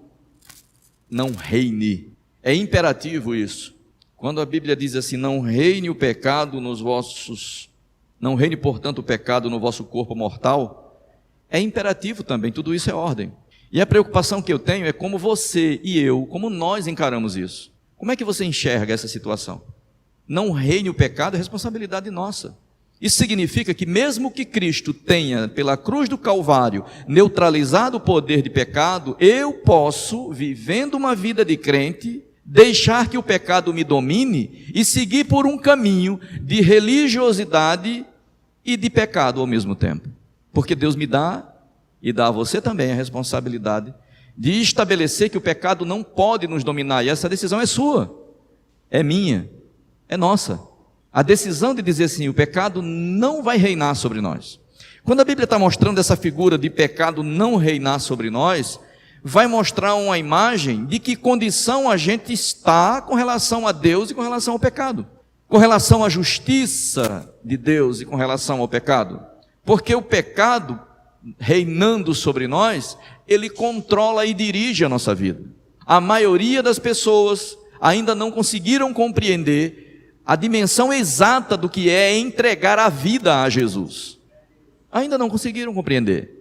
não reine. É imperativo isso. Quando a Bíblia diz assim: não reine o pecado nos vossos... Não reine, portanto, o pecado no vosso corpo mortal, é imperativo também, tudo isso é ordem. E a preocupação que eu tenho é como você e eu, como nós encaramos isso. Como é que você enxerga essa situação? Não reine o pecado é responsabilidade nossa. Isso significa que mesmo que Cristo tenha, pela cruz do Calvário, neutralizado o poder de pecado, eu posso, vivendo uma vida de crente, deixar que o pecado me domine e seguir por um caminho de religiosidade e de pecado ao mesmo tempo. Porque Deus me dá, e dá a você também, a responsabilidade de estabelecer que o pecado não pode nos dominar, e essa decisão é sua, é minha, é nossa. A decisão de dizer assim: o pecado não vai reinar sobre nós. Quando a Bíblia está mostrando essa figura de pecado não reinar sobre nós, vai mostrar uma imagem de que condição a gente está com relação a Deus e com relação ao pecado, com relação à justiça de Deus e com relação ao pecado. Porque o pecado, reinando sobre nós, ele controla e dirige a nossa vida. A maioria das pessoas ainda não conseguiram compreender a dimensão exata do que é entregar a vida a Jesus. Ainda não conseguiram compreender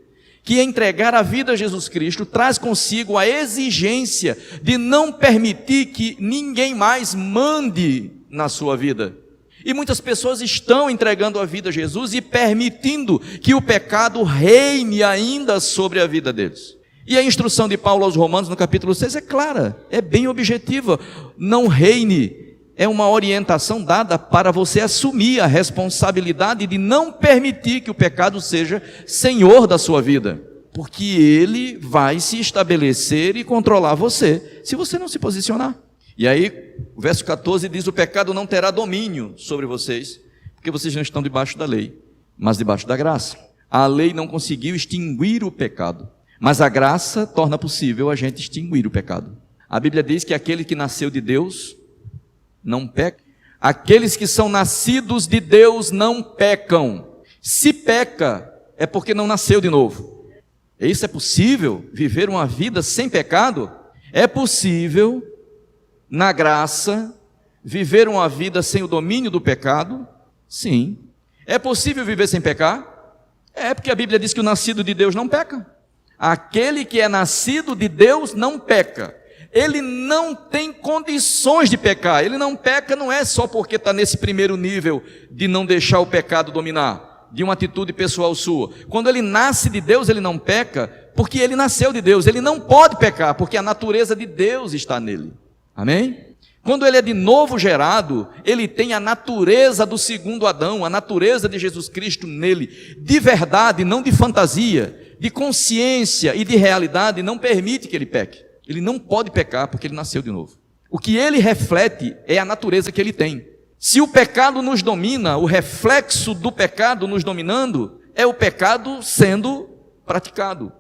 que entregar a vida a Jesus Cristo traz consigo a exigência de não permitir que ninguém mais mande na sua vida. E muitas pessoas estão entregando a vida a Jesus e permitindo que o pecado reine ainda sobre a vida deles. E a instrução de Paulo aos Romanos no capítulo 6 é clara, é bem objetiva. Não reine é uma orientação dada para você assumir a responsabilidade de não permitir que o pecado seja senhor da sua vida, porque ele vai se estabelecer e controlar você, se você não se posicionar. E aí, o verso 14 diz: o pecado não terá domínio sobre vocês, porque vocês não estão debaixo da lei, mas debaixo da graça. A lei não conseguiu extinguir o pecado, mas a graça torna possível a gente extinguir o pecado. A Bíblia diz que aquele que nasceu de Deus não peca. Aqueles que são nascidos de Deus não pecam. Se peca, é porque não nasceu de novo. Isso é possível? Viver uma vida sem pecado? É possível, na graça, viver uma vida sem o domínio do pecado? Sim. É possível viver sem pecar? É, porque a Bíblia diz que o nascido de Deus não peca. Aquele que é nascido de Deus não peca. Ele não tem condições de pecar. Ele não peca não é só porque está nesse primeiro nível de não deixar o pecado dominar, de uma atitude pessoal sua. Quando ele nasce de Deus, ele não peca porque ele nasceu de Deus. Ele não pode pecar porque a natureza de Deus está nele. Amém? Quando ele é de novo gerado, ele tem a natureza do segundo Adão, a natureza de Jesus Cristo nele, de verdade, não de fantasia, de consciência e de realidade, não permite que ele peque. Ele não pode pecar porque ele nasceu de novo. O que ele reflete é a natureza que ele tem. Se o pecado nos domina, o reflexo do pecado nos dominando é o pecado sendo praticado.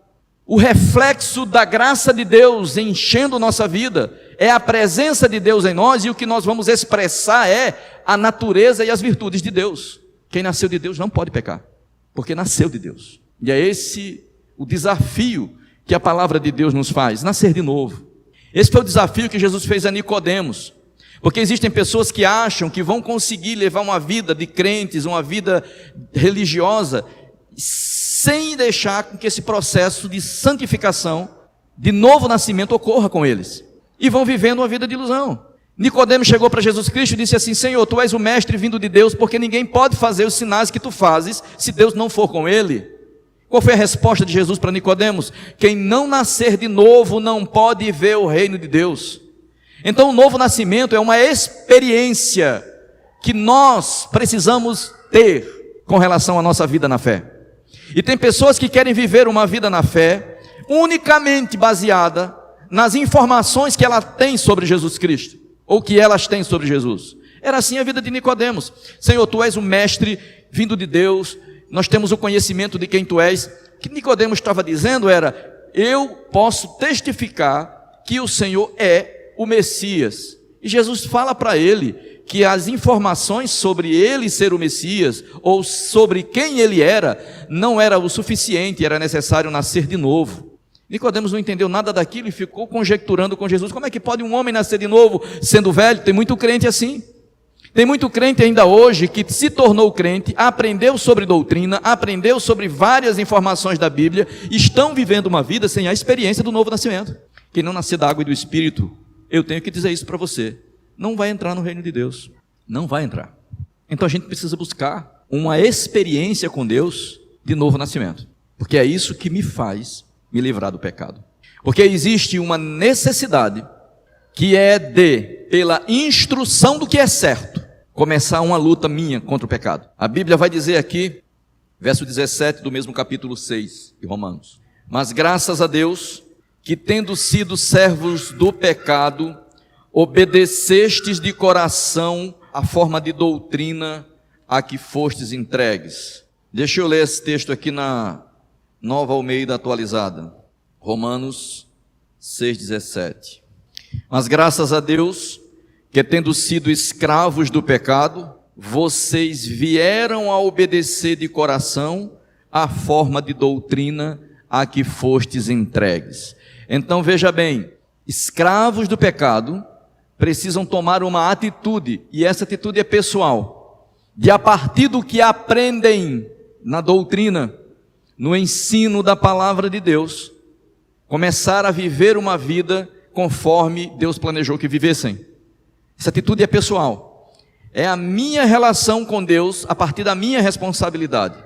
O reflexo da graça de Deus enchendo nossa vida é a presença de Deus em nós, e o que nós vamos expressar é a natureza e as virtudes de Deus. Quem nasceu de Deus não pode pecar, porque nasceu de Deus. E é esse o desafio que a palavra de Deus nos faz, nascer de novo. Esse foi o desafio que Jesus fez a Nicodemos. Porque existem pessoas que acham que vão conseguir levar uma vida de crentes, uma vida religiosa, sem deixar com que esse processo de santificação, de novo nascimento, ocorra com eles. E vão vivendo uma vida de ilusão. Nicodemos chegou para Jesus Cristo e disse assim: Senhor, tu és o mestre vindo de Deus, porque ninguém pode fazer os sinais que tu fazes, se Deus não for com ele. Qual foi a resposta de Jesus para Nicodemos? Quem não nascer de novo não pode ver o reino de Deus. Então o novo nascimento é uma experiência que nós precisamos ter com relação à nossa vida na fé. E tem pessoas que querem viver uma vida na fé unicamente baseada nas informações que ela tem sobre Jesus Cristo, ou que elas têm sobre Jesus. Era assim a vida de Nicodemos. Senhor, tu és o mestre vindo de Deus, nós temos o conhecimento de quem tu és. O que Nicodemos estava dizendo era: eu posso testificar que o Senhor é o Messias. E Jesus fala para ele que as informações sobre ele ser o Messias, ou sobre quem ele era, não era o suficiente, era necessário nascer de novo. Nicodemos não entendeu nada daquilo e ficou conjecturando com Jesus: como é que pode um homem nascer de novo sendo velho? Tem muito crente assim. Tem muito crente ainda hoje que se tornou crente, aprendeu sobre doutrina, aprendeu sobre várias informações da Bíblia, estão vivendo uma vida sem a experiência do novo nascimento. Quem não nascer da água e do Espírito, eu tenho que dizer isso para você, não vai entrar no reino de Deus. Não vai entrar. Então a gente precisa buscar uma experiência com Deus de novo nascimento, porque é isso que me faz me livrar do pecado. Porque existe uma necessidade que é de, pela instrução do que é certo, começar uma luta minha contra o pecado. A Bíblia vai dizer aqui, verso 17 do mesmo capítulo 6 de Romanos: mas graças a Deus, que tendo sido servos do pecado, obedecestes de coração a forma de doutrina a que fostes entregues. Deixa eu ler esse texto aqui na Nova Almeida Atualizada. Romanos 6,17. Mas graças a Deus, que tendo sido escravos do pecado, vocês vieram a obedecer de coração a forma de doutrina a que fostes entregues. Então veja bem, escravos do pecado precisam tomar uma atitude, e essa atitude é pessoal, de a partir do que aprendem na doutrina, no ensino da palavra de Deus, começar a viver uma vida conforme Deus planejou que vivessem. Essa atitude é pessoal, é a minha relação com Deus a partir da minha responsabilidade,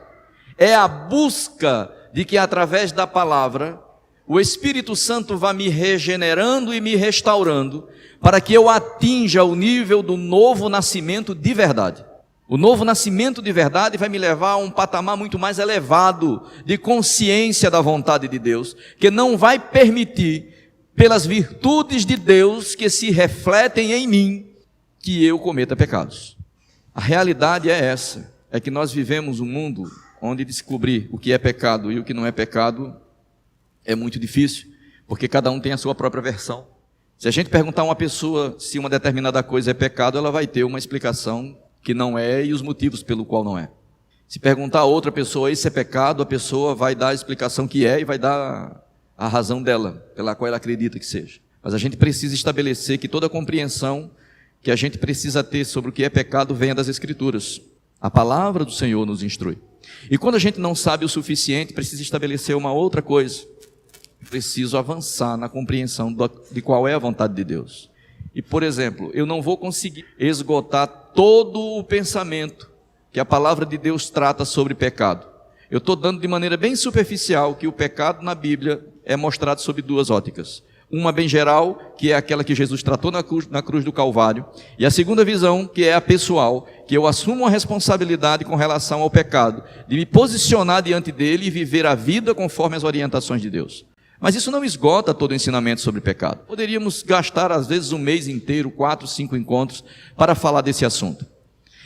é a busca de que através da palavra o Espírito Santo vá me regenerando e me restaurando, para que eu atinja o nível do novo nascimento de verdade. O novo nascimento de verdade vai me levar a um patamar muito mais elevado de consciência da vontade de Deus, que não vai permitir, pelas virtudes de Deus que se refletem em mim, que eu cometa pecados. A realidade é essa, é que nós vivemos um mundo onde descobrir o que é pecado e o que não é pecado é muito difícil, porque cada um tem a sua própria versão. Se a gente perguntar a uma pessoa se uma determinada coisa é pecado, ela vai ter uma explicação que não é e os motivos pelo qual não é. Se perguntar a outra pessoa isso é pecado, a pessoa vai dar a explicação que é e vai dar a razão dela, pela qual ela acredita que seja. Mas a gente precisa estabelecer que toda a compreensão que a gente precisa ter sobre o que é pecado venha das Escrituras. A palavra do Senhor nos instrui. E quando a gente não sabe o suficiente, precisa estabelecer uma outra coisa. Preciso avançar na compreensão de qual é a vontade de Deus. E, por exemplo, eu não vou conseguir esgotar todo o pensamento que a palavra de Deus trata sobre pecado. Eu estou dando de maneira bem superficial que o pecado na Bíblia é mostrado sob duas óticas. Uma bem geral, que é aquela que Jesus tratou na cruz do Calvário, e a segunda visão, que é a pessoal, que eu assumo a responsabilidade com relação ao pecado, de me posicionar diante dele e viver a vida conforme as orientações de Deus. Mas isso não esgota todo o ensinamento sobre pecado. Poderíamos gastar às vezes um mês inteiro, 4, 5 encontros, para falar desse assunto.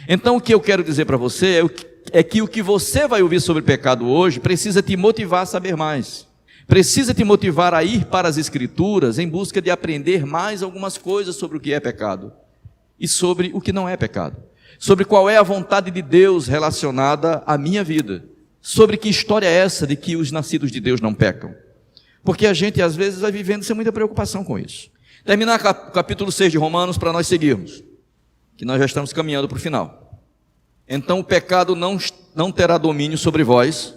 Então o que eu quero dizer para você é que o que você vai ouvir sobre pecado hoje precisa te motivar a saber mais. Precisa te motivar a ir para as Escrituras em busca de aprender mais algumas coisas sobre o que é pecado e sobre o que não é pecado. Sobre qual é a vontade de Deus relacionada à minha vida. Sobre que história é essa de que os nascidos de Deus não pecam. Porque a gente às vezes vai vivendo sem muita preocupação com isso. Terminar o capítulo 6 de Romanos para nós seguirmos, que nós já estamos caminhando para o final. Então o pecado não terá domínio sobre vós,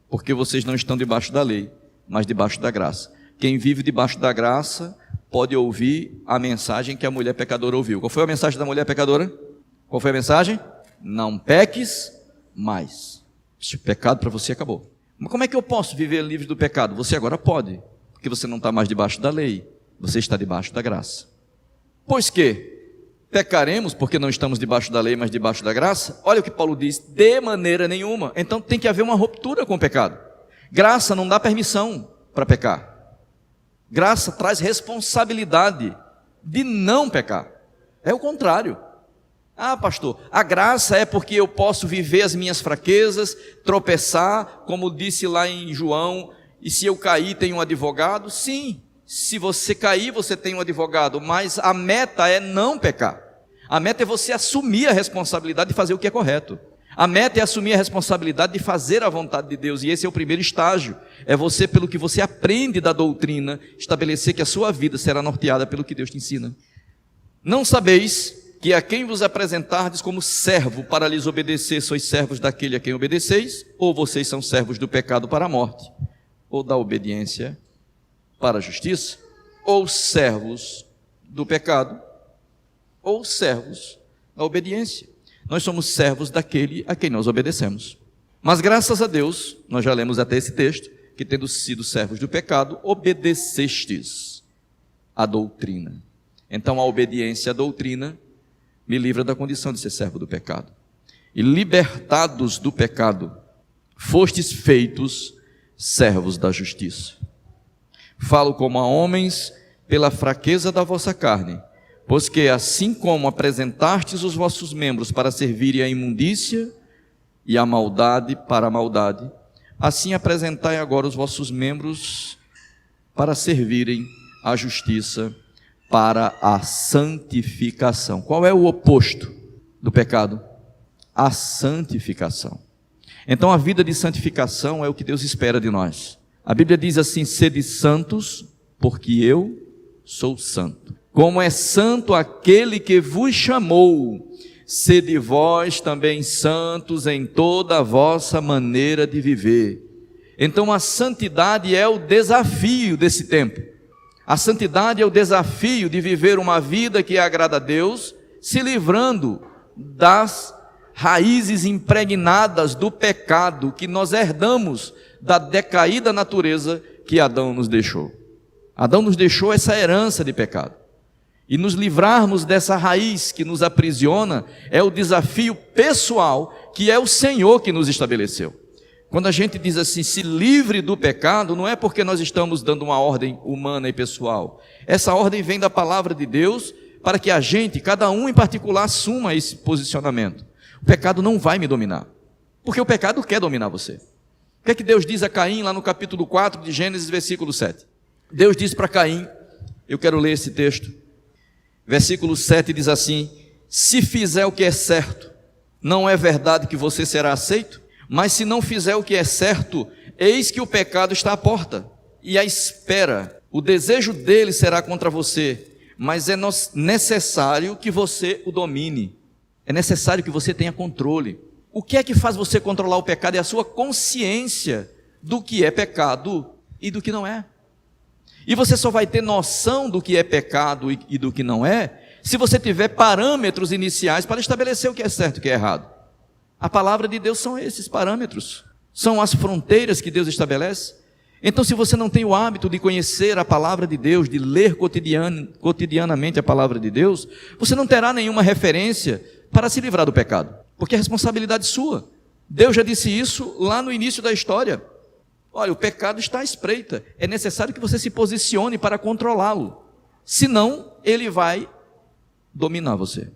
porque vocês não estão debaixo da lei, mas debaixo da graça. Quem vive debaixo da graça pode ouvir a mensagem que a mulher pecadora ouviu. Qual foi a mensagem da mulher pecadora? Qual foi a mensagem? Não peques mais. Esse pecado para você acabou. Mas como é que eu posso viver livre do pecado? Você agora pode, porque você não está mais debaixo da lei, você está debaixo da graça. Pois que pecaremos porque não estamos debaixo da lei, mas debaixo da graça? Olha o que Paulo diz: de maneira nenhuma. Então tem que haver uma ruptura com o pecado. Graça não dá permissão para pecar. Graça traz responsabilidade de não pecar. É o contrário. Ah, pastor, a graça é porque eu posso viver as minhas fraquezas, tropeçar, como disse lá em João, e se eu cair tem um advogado? Sim, se você cair você tem um advogado, mas a meta é não pecar. A meta é você assumir a responsabilidade de fazer o que é correto. A meta é assumir a responsabilidade de fazer a vontade de Deus, e esse é o primeiro estágio. É você, pelo que você aprende da doutrina, estabelecer que a sua vida será norteada pelo que Deus te ensina. Não sabeis que a quem vos apresentardes como servo para lhes obedecer, sois servos daquele a quem obedeceis, ou vocês são servos do pecado para a morte, ou da obediência para a justiça, ou servos do pecado, ou servos da obediência. Nós somos servos daquele a quem nós obedecemos. Mas graças a Deus, nós já lemos até esse texto, que tendo sido servos do pecado, obedecestes à doutrina. Então a obediência à doutrina me livra da condição de ser servo do pecado. E libertados do pecado, fostes feitos servos da justiça. Falo como a homens pela fraqueza da vossa carne, pois que assim como apresentastes os vossos membros para servirem à imundícia e à maldade para a maldade, assim apresentai agora os vossos membros para servirem à justiça, para a santificação. Qual é o oposto do pecado? A santificação. Então a vida de santificação é o que Deus espera de nós. A Bíblia diz assim: sede santos, porque eu sou santo. Como é santo aquele que vos chamou, sede vós também santos em toda a vossa maneira de viver. Então a santidade é o desafio desse tempo. A santidade é o desafio de viver uma vida que agrada a Deus, se livrando das raízes impregnadas do pecado que nós herdamos da decaída natureza que Adão nos deixou. Adão nos deixou essa herança de pecado. E nos livrarmos dessa raiz que nos aprisiona é o desafio pessoal que é o Senhor que nos estabeleceu. Quando a gente diz assim, se livre do pecado, não é porque nós estamos dando uma ordem humana e pessoal. Essa ordem vem da palavra de Deus para que a gente, cada um em particular, assuma esse posicionamento. O pecado não vai me dominar, porque o pecado quer dominar você. O que é que Deus diz a Caim lá no capítulo 4 de Gênesis, versículo 7? Deus diz para Caim, eu quero ler esse texto, versículo 7 diz assim: se fizer o que é certo, não é verdade que você será aceito? Mas se não fizer o que é certo, eis que o pecado está à porta, e à espera. O desejo dele será contra você, mas é necessário que você o domine. É necessário que você tenha controle. O que é que faz você controlar o pecado? É a sua consciência do que é pecado e do que não é. E você só vai ter noção do que é pecado e do que não é, se você tiver parâmetros iniciais para estabelecer o que é certo e o que é errado. A palavra de Deus são esses parâmetros, são as fronteiras que Deus estabelece. Então, se você não tem o hábito de conhecer a palavra de Deus, de ler cotidianamente a palavra de Deus, você não terá nenhuma referência para se livrar do pecado, porque é responsabilidade sua. Deus já disse isso lá no início da história. Olha, o pecado está à espreita, é necessário que você se posicione para controlá-lo, senão ele vai dominar você,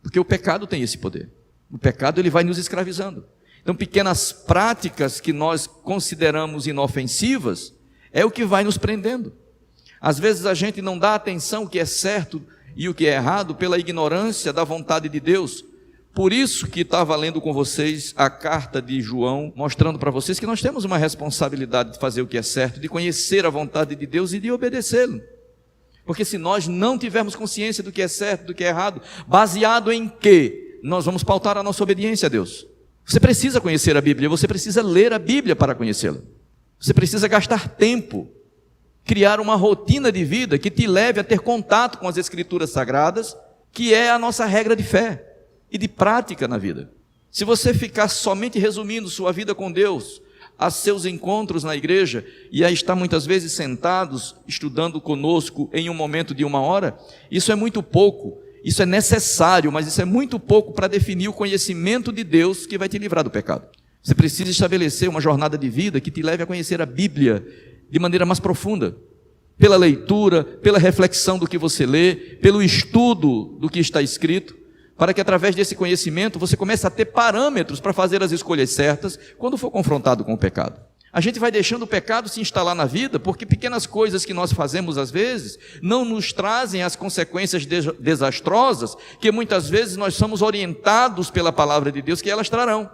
porque o pecado tem esse poder. O pecado ele vai nos escravizando. Então pequenas práticas que nós consideramos inofensivas é o que vai nos prendendo. Às vezes a gente não dá atenção ao que é certo e o que é errado pela ignorância da vontade de Deus. Por isso que estava lendo com vocês a carta de João, mostrando para vocês que nós temos uma responsabilidade de fazer o que é certo, de conhecer a vontade de Deus e de obedecê-lo. Porque se nós não tivermos consciência do que é certo, do que é errado, baseado em quê? Nós vamos pautar a nossa obediência a Deus. Você precisa conhecer a Bíblia, você precisa ler a Bíblia para conhecê-la. Você precisa gastar tempo, criar uma rotina de vida que te leve a ter contato com as Escrituras Sagradas, que é a nossa regra de fé e de prática na vida. Se você ficar somente resumindo sua vida com Deus, a seus encontros na igreja, e aí está muitas vezes sentados, estudando conosco em um momento de 1 hora, isso é muito pouco, isso é necessário, mas isso é muito pouco para definir o conhecimento de Deus que vai te livrar do pecado. Você precisa estabelecer uma jornada de vida que te leve a conhecer a Bíblia de maneira mais profunda, pela leitura, pela reflexão do que você lê, pelo estudo do que está escrito, para que através desse conhecimento você comece a ter parâmetros para fazer as escolhas certas quando for confrontado com o pecado. A gente vai deixando o pecado se instalar na vida porque pequenas coisas que nós fazemos às vezes não nos trazem as consequências desastrosas que muitas vezes nós somos orientados pela palavra de Deus que elas trarão.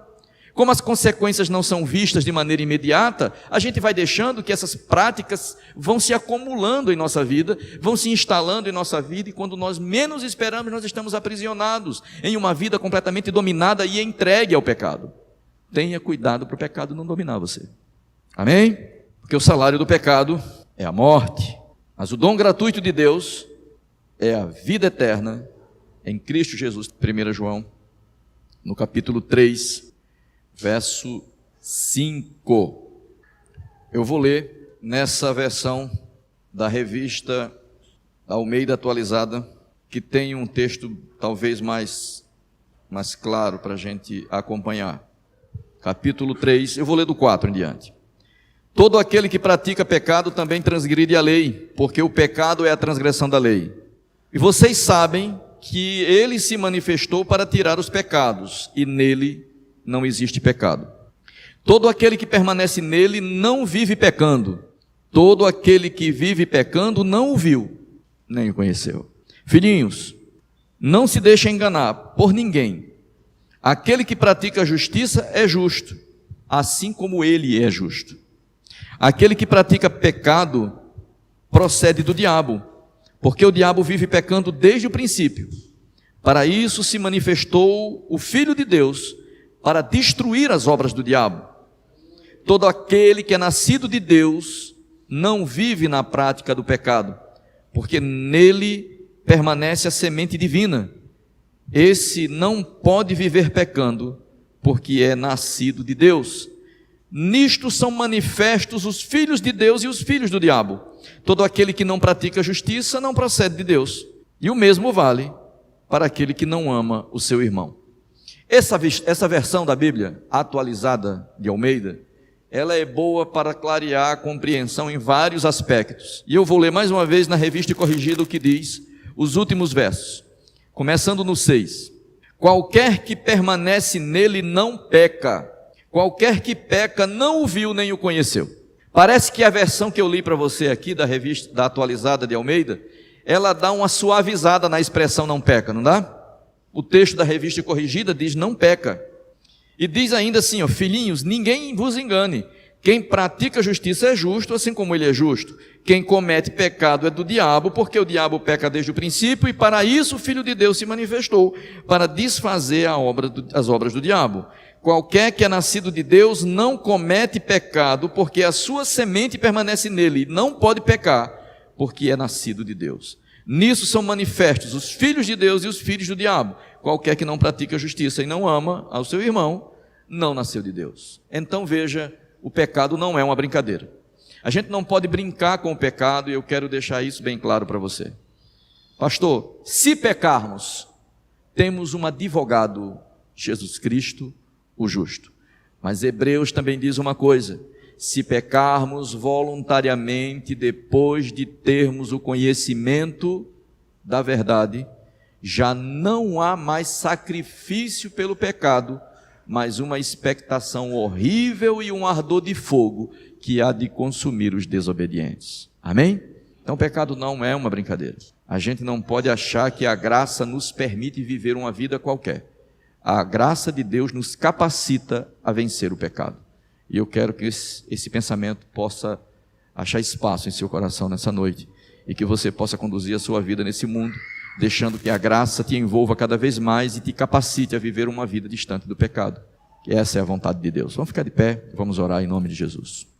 Como as consequências não são vistas de maneira imediata, a gente vai deixando que essas práticas vão se acumulando em nossa vida, vão se instalando em nossa vida, e quando nós menos esperamos, nós estamos aprisionados em uma vida completamente dominada e entregue ao pecado. Tenha cuidado para o pecado não dominar você. Amém? Porque o salário do pecado é a morte, mas o dom gratuito de Deus é a vida eterna em Cristo Jesus. 1 João, no capítulo 3, verso 5. Eu vou ler nessa versão da revista Almeida Atualizada, que tem um texto talvez mais claro para a gente acompanhar. Capítulo 3, eu vou ler do 4 em diante. Todo aquele que pratica pecado também transgride a lei, porque o pecado é a transgressão da lei. E vocês sabem que ele se manifestou para tirar os pecados, e nele não existe pecado. Todo aquele que permanece nele não vive pecando. Todo aquele que vive pecando não o viu, nem o conheceu. Filhinhos, não se deixem enganar por ninguém. Aquele que pratica a justiça é justo, assim como ele é justo. Aquele que pratica pecado procede do diabo, porque o diabo vive pecando desde o princípio. Para isso se manifestou o Filho de Deus, para destruir as obras do diabo. Todo aquele que é nascido de Deus não vive na prática do pecado, porque nele permanece a semente divina. Esse não pode viver pecando, porque é nascido de Deus. Nisto são manifestos os filhos de Deus e os filhos do diabo. Todo aquele que não pratica justiça não procede de Deus, e o mesmo vale para aquele que não ama o seu irmão. Essa versão da Bíblia, atualizada de Almeida, ela é boa para clarear a compreensão em vários aspectos. E eu vou ler mais uma vez na Revista Corrigida o que diz os últimos versos, começando no 6. Qualquer que permanece nele não peca, qualquer que peca não o viu nem o conheceu. Parece que a versão que eu li para você aqui, da Revista da Atualizada de Almeida, ela dá uma suavizada na expressão não peca, não dá? O texto da Revista Corrigida diz não peca. E diz ainda assim, filhinhos, ninguém vos engane. Quem pratica justiça é justo, assim como ele é justo. Quem comete pecado é do diabo, porque o diabo peca desde o princípio, e para isso o Filho de Deus se manifestou, para desfazer as obras do diabo. Qualquer que é nascido de Deus não comete pecado, porque a sua semente permanece nele, e não pode pecar, porque é nascido de Deus. Nisso são manifestos os filhos de Deus e os filhos do diabo. Qualquer que não pratica a justiça e não ama ao seu irmão, não nasceu de Deus. Então veja, o pecado não é uma brincadeira. A gente não pode brincar com o pecado, e eu quero deixar isso bem claro para você. Pastor, se pecarmos, temos um advogado, Jesus Cristo, o justo. Mas Hebreus também diz uma coisa: se pecarmos voluntariamente depois de termos o conhecimento da verdade, já não há mais sacrifício pelo pecado, mas uma expectação horrível e um ardor de fogo que há de consumir os desobedientes. Amém? Então o pecado não é uma brincadeira. A gente não pode achar que a graça nos permite viver uma vida qualquer. A graça de Deus nos capacita a vencer o pecado. E eu quero que esse pensamento possa achar espaço em seu coração nessa noite. e que você possa conduzir a sua vida nesse mundo, deixando que a graça te envolva cada vez mais e te capacite a viver uma vida distante do pecado. Que essa é a vontade de Deus. Vamos ficar de pé, vamos orar em nome de Jesus.